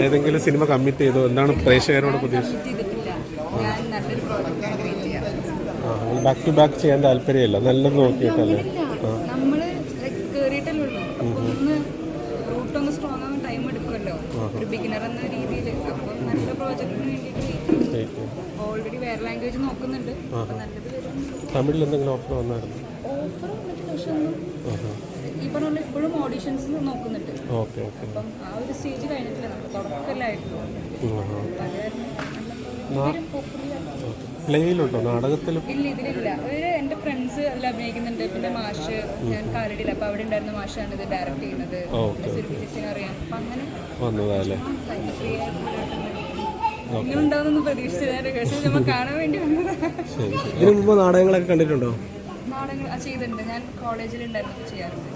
ഏതെങ്കിലും cinema commit ചെയ്തോ? എന്താണ് പ്രേക്ഷകരോട് പ്രതീക്ഷ? ബാക്ക് ടു ബാക്ക് ചെയ്യാൻ താല്പര്യമില്ല, നല്ലത് നോക്കിയിട്ടല്ലേ? ഓൾറെഡി വേറെ ലാംഗ്വേജ് നോക്കുന്നുണ്ട്. തമിഴിൽ എന്തെങ്കിലും ഓഫർ വന്നായിരുന്നു? ഈ പറഞ്ഞ ഇപ്പോഴും ഓഡീഷൻസ് നോക്കുന്നുണ്ട്. Okay okay. അപ്പം ആ ഒരു സ്റ്റേജ് കഴിഞ്ഞിട്ടില്ല, നമ്മൾ തുടക്കമല്ലായിരുന്നു. പ്ലേയിലുണ്ടോ? നാടകത്തിലും? ഇല്ല, ഇതിലില്ല. എൻ്റെ ഫ്രണ്ട്സ് അതിൽ അഭിനയിക്കുന്നുണ്ട്. പിന്നെ മാഷ്, ഞാൻ കാലടിയില്ല, അപ്പോൾ അവിടെ ഉണ്ടായിരുന്ന മാഷാണ് ഇത് ഡയറക്റ്റ് ചെയ്യുന്നത്. ചേച്ചിനെ അറിയാം. അപ്പം അങ്ങനെ വന്നതല്ലേ? ഇങ്ങനെയുണ്ടാവുന്നൊന്നും പ്രതീക്ഷിച്ചില്ല. പക്ഷേ നമ്മൾ കാണാൻ വേണ്ടി വന്നതാണ്. ഇതിനു മുമ്പ് നാടകങ്ങളൊക്കെ കണ്ടിട്ടുണ്ടോ? നാടകങ്ങൾ ചെയ്തിട്ടുണ്ട്. ഞാൻ കോളേജിലുണ്ടായിരുന്നു ചെയ്യാറുണ്ട്.